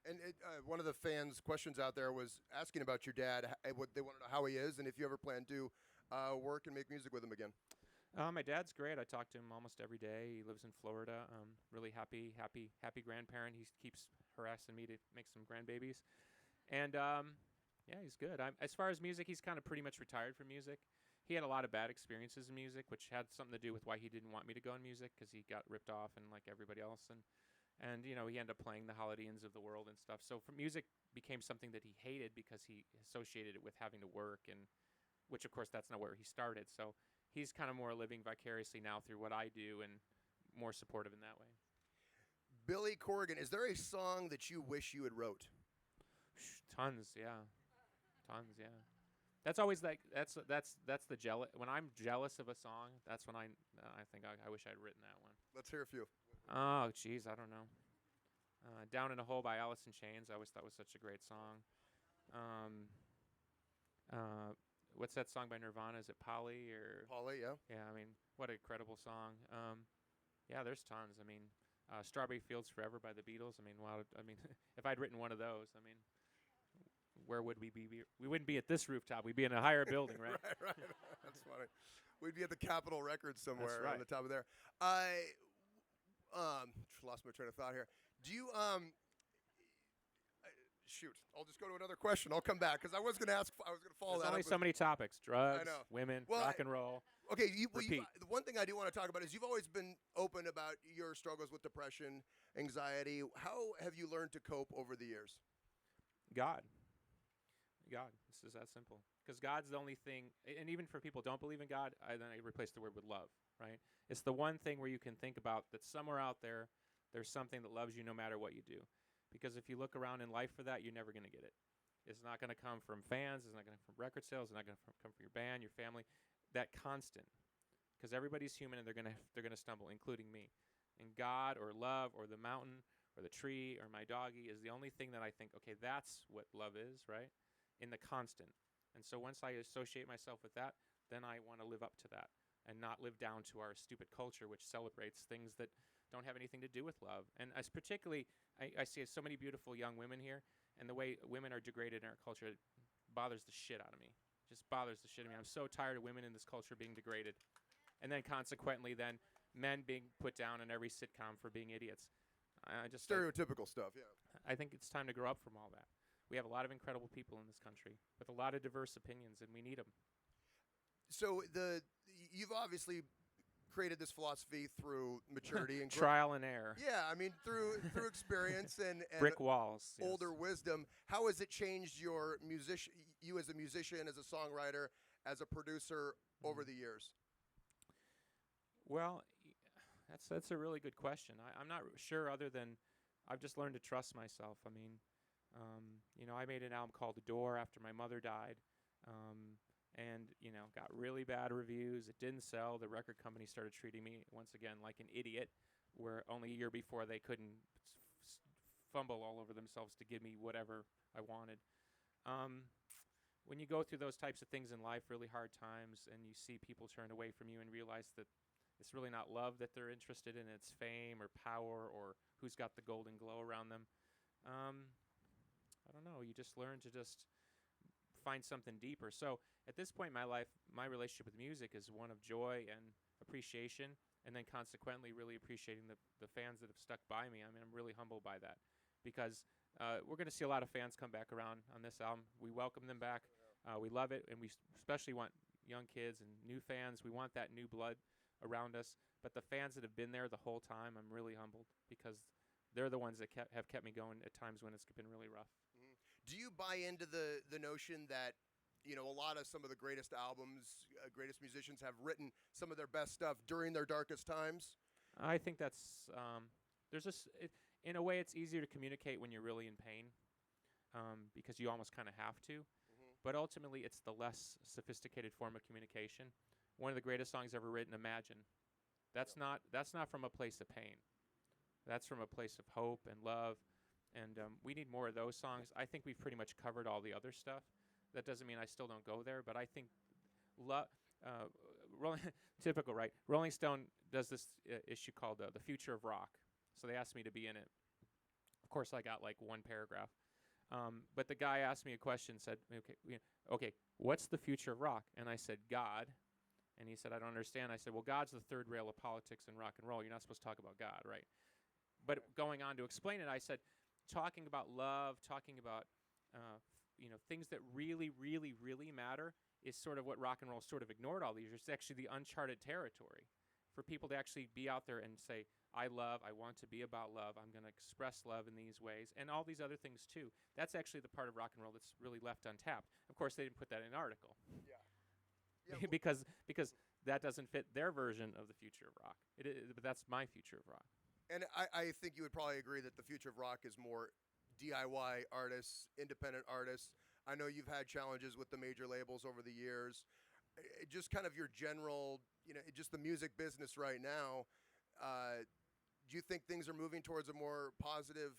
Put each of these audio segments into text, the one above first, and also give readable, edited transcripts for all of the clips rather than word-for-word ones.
And one of the fans' questions out there was asking about your dad. What they want to know how he is, and if you ever plan to work and make music with him again. My dad's great. I talk to him almost every day. He lives in Florida. Really happy grandparent. He keeps harassing me to make some grandbabies, and yeah, he's good. As far as music, he's kind of pretty much retired from music. He had a lot of bad experiences in music, which had something to do with why he didn't want me to go in music because he got ripped off and like everybody else, and he ended up playing the Hollydeans of the world and stuff. So for music became something that he hated because he associated it with having to work, and which of course that's not where he started. So he's kind of more living vicariously now through what I do and more supportive in that way. Billy Corgan, is there a song that you wish you had wrote? Tons, yeah. That's always like that's the jealous. When I'm jealous of a song, that's when I think I wish I'd written that one. Let's hear a few. Oh, geez, I don't know. Down in a Hole by Alice in Chains. I always thought was such a great song. What's that song by Nirvana? Is it Polly or? Polly, yeah. Yeah, I mean, what an incredible song. Yeah, there's tons. I mean, Strawberry Fields Forever by the Beatles. I mean, wow. I mean, if I'd written one of those, I mean, where would we be? We wouldn't be at this rooftop. We'd be in a higher building, right? right. That's funny. We'd be at the Capitol Records somewhere right. on the top of there. I lost my train of thought here. Do you shoot? I'll just go to another question. I'll come back because I was going to ask. I was going to follow There's that. only up so with, many topics: drugs, I know. women, Well, rock and roll. Okay, Repeat. the one thing I do want to talk about is you've always been open about your struggles with depression, anxiety. How have you learned to cope over the years? God. This is that simple. Because God's the only thing, and even for people who don't believe in God, then I replace the word with love, right? It's the one thing where you can think about that somewhere out there, there's something that loves you no matter what you do. Because if you look around in life for that, you're never going to get it. It's not going to come from fans. It's not going to come from record sales. It's not going to come from your band, your family. That constant. Because everybody's human and they're going to stumble, including me. And God or love or the mountain or the tree or my doggy is the only thing that I think, okay, that's what love is, right? In the constant. And so once I associate myself with that, then I want to live up to that and not live down to our stupid culture, which celebrates things that don't have anything to do with love. And as particularly, I see so many beautiful young women here, and the way women are degraded in our culture bothers the shit out of me. Just bothers the shit out of me. I'm so tired of women in this culture being degraded. And then consequently, then men being put down in every sitcom for being idiots. I just Stereotypical stuff, yeah. I think it's time to grow up from all that. We have a lot of incredible people in this country with a lot of diverse opinions, and we need them. So you've obviously created this philosophy through maturity and trial and error. Yeah, I mean through experience and brick walls, older wisdom. How has it changed you as a musician, as a songwriter, as a producer over the years? Well, that's a really good question. I'm not sure, other than I've just learned to trust myself. I mean, I made an album called The Door after my mother died, and got really bad reviews. It didn't sell. The record company started treating me once again like an idiot, where only a year before they couldn't fumble all over themselves to give me whatever I wanted. When you go through those types of things in life, really hard times, and you see people turn away from you and realize that it's really not love that they're interested in, it's fame or power or who's got the golden glow around them. I don't know. You just learn to just find something deeper. So at this point in my life, my relationship with music is one of joy and appreciation, and then consequently really appreciating the fans that have stuck by me. I mean, I'm really humbled by that, because we're going to see a lot of fans come back around on this album. We welcome them back. We love it, and we especially want young kids and new fans. We want that new blood around us. But the fans that have been there the whole time, I'm really humbled, because they're the ones that have kept me going at times when it's been really rough. Mm-hmm. Do you buy into the notion that, a lot of some of the greatest albums, greatest musicians have written some of their best stuff during their darkest times? I think that's in a way, it's easier to communicate when you're really in pain, because you almost kind of have to. Mm-hmm. But ultimately, it's the less sophisticated form of communication. One of the greatest songs ever written, Imagine. That's not from a place of pain. That's from a place of hope and love, and we need more of those songs. I think we've pretty much covered all the other stuff. That doesn't mean I still don't go there, but I think typical, right? Rolling Stone does this issue called The Future of Rock. So they asked me to be in it. Of course, I got like one paragraph. But the guy asked me a question, said, okay, what's the future of rock? And I said, God. And he said, I don't understand. I said, well, God's the third rail of politics and rock and roll. You're not supposed to talk about God, right? But going on to explain it, I said, talking about love, talking about things that really, really, really matter is sort of what rock and roll sort of ignored all these years. It's actually the uncharted territory for people to actually be out there and say, I want to be about love, I'm going to express love in these ways, and all these other things too. That's actually the part of rock and roll that's really left untapped. Of course, they didn't put that in an article. Yeah. because that doesn't fit their version of the future of rock. But that's my future of rock. And I think you would probably agree that the future of rock is more DIY artists, independent artists. I know you've had challenges with the major labels over the years. Just kind of your general, just the music business right now. Do you think things are moving towards a more positive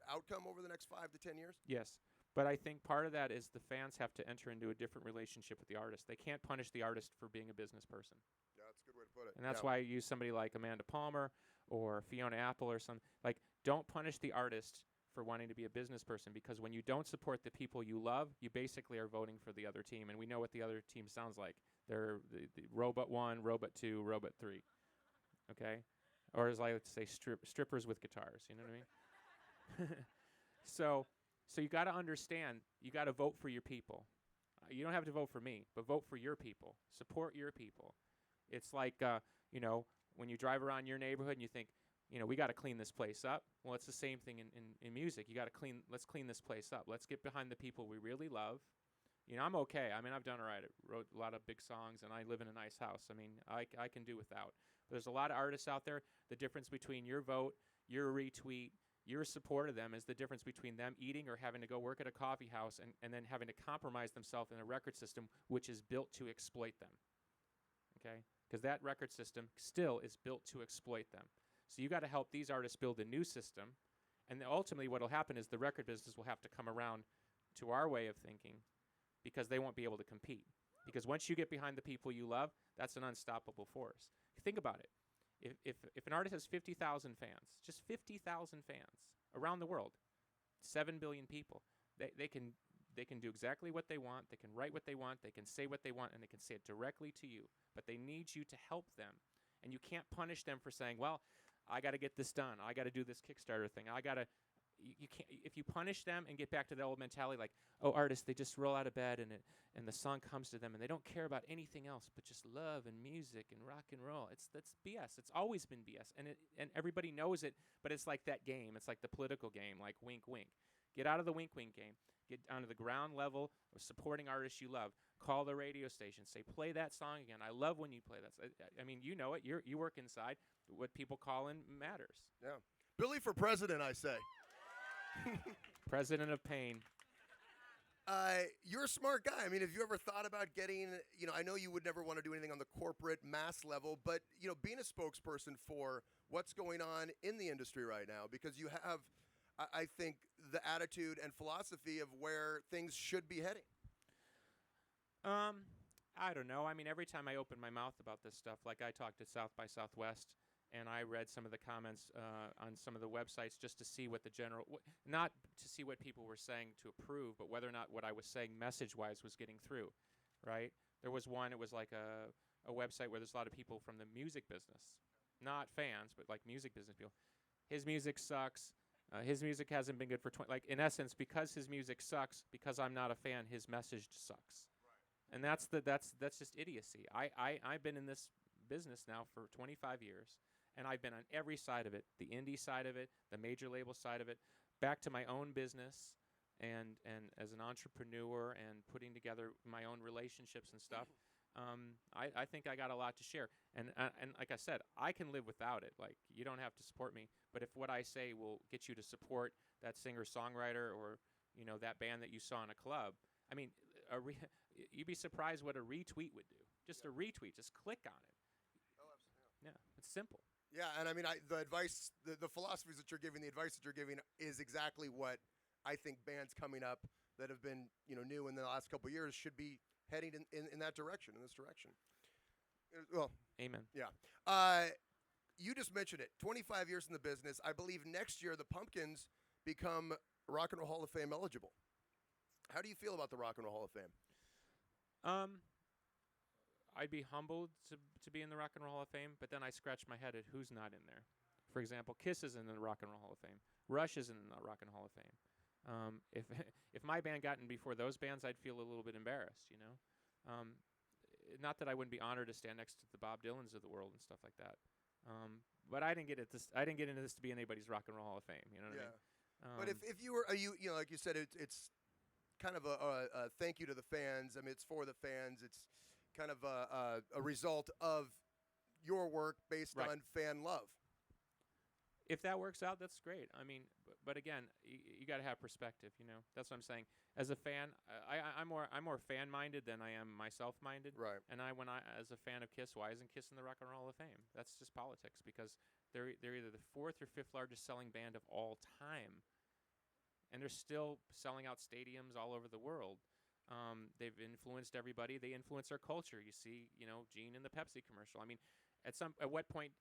outcome over the next 5 to 10 years? Yes. But I think part of that is the fans have to enter into a different relationship with the artist. They can't punish the artist for being a business person. Yeah, that's a good way to put it. And that's why I use somebody like Amanda Palmer or Fiona Apple or some. Like, don't punish the artist for wanting to be a business person, because when you don't support the people you love, you basically are voting for the other team. And we know what the other team sounds like. They're the Robot 1, Robot 2, Robot 3. Okay? Or as I like to say, strippers with guitars. You know what I mean? So you got to understand, you got to vote for your people. You don't have to vote for me, but vote for your people. Support your people. It's like, when you drive around your neighborhood and you think, we got to clean this place up. Well, it's the same thing in music. You got to let's clean this place up. Let's get behind the people we really love. I'm okay. I mean, I've done all right. I wrote a lot of big songs, and I live in a nice house. I mean, I can do without. But there's a lot of artists out there. The difference between your vote, your retweet, your support of them is the difference between them eating or having to go work at a coffee house and then having to compromise themselves in a record system which is built to exploit them. Okay? Because that record system still is built to exploit them. So you got to help these artists build a new system, and ultimately what will happen is the record business will have to come around to our way of thinking, because they won't be able to compete. Because once you get behind the people you love, that's an unstoppable force. Think about it. If an artist has 50,000 fans, just 50,000 fans around the world, 7 billion people, they can do exactly what they want, they can write what they want, they can say what they want, and they can say it directly to you. But they need you to help them. And you can't punish them for saying, well, I got to get this done. I got to do this Kickstarter thing. You can't. If you punish them and get back to the old mentality, like, oh, artists, they just roll out of bed and the song comes to them and they don't care about anything else but just love and music and rock and roll. That's BS. It's always been BS, and everybody knows it. But it's like that game. It's like the political game, like wink, wink. Get out of the wink, wink game. Get down to the ground level of supporting artists you love. Call the radio station. Say, play that song again. I love when you play that. I mean, you know it. You work inside. What people call in matters. Yeah. Billy for president, I say. President of pain. You're a smart guy. I mean, have you ever thought about getting, I know you would never want to do anything on the corporate mass level, but, being a spokesperson for what's going on in the industry right now, because you have, I think, the attitude and philosophy of where things should be heading. I don't know. I mean, every time I open my mouth about this stuff, like I talked to South by Southwest, and I read some of the comments on some of the websites just to see what the general, not to see what people were saying to approve, but whether or not what I was saying message-wise was getting through, right? There was one, it was like a website where there's a lot of people from the music business, not fans, but like music business people. His music sucks. His music hasn't been good for 20, like in essence, because his music sucks, because I'm not a fan, his message sucks. Right. And that's just idiocy. I've been in this business now for 25 years. And I've been on every side of it, the indie side of it, the major label side of it, back to my own business and as an entrepreneur and putting together my own relationships and stuff. I think I got a lot to share. And like I said, I can live without it. Like, you don't have to support me. But if what I say will get you to support that singer-songwriter or, that band that you saw in a club, I mean, you'd be surprised what a retweet would do. Just a retweet. Just click on it. Oh, absolutely. Yeah, it's simple. Yeah, and I mean, the advice, the philosophies that you're giving, the advice that you're giving is exactly what I think bands coming up that have been, new in the last couple of years should be heading in that direction, in this direction. Well, amen. Yeah. You just mentioned it, 25 years in the business. I believe next year the Pumpkins become Rock and Roll Hall of Fame eligible. How do you feel about the Rock and Roll Hall of Fame? I'd be humbled to be in the Rock and Roll Hall of Fame, but then I scratch my head at who's not in there. For example, Kiss is in the Rock and Roll Hall of Fame. Rush is in the Rock and Roll Hall of Fame. If if my band got in before those bands, I'd feel a little bit embarrassed, you know. Not that I wouldn't be honored to stand next to the Bob Dylans of the world and stuff like that. But I didn't get into this to be anybody's Rock and Roll Hall of Fame. You know what I mean? But if you were like you said, it's kind of a thank you to the fans. I mean, it's for the fans. It's kind of a result of your work based Right. on fan love. If that works out, that's great. I mean, but again, you got to have perspective. You know, that's what I'm saying. As a fan, I'm more fan minded than I am myself minded. Right. And as a fan of Kiss, why isn't Kiss in the Rock and Roll Hall of Fame? That's just politics, because they're either the fourth or fifth largest selling band of all time, and they're still selling out stadiums all over the world. They've influenced everybody. They influence our culture. You see, Gene in the Pepsi commercial. I mean, at what point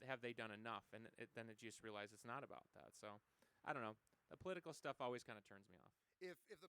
have they done enough? And then it just realize it's not about that. So I don't know. The political stuff always kind of turns me off. If the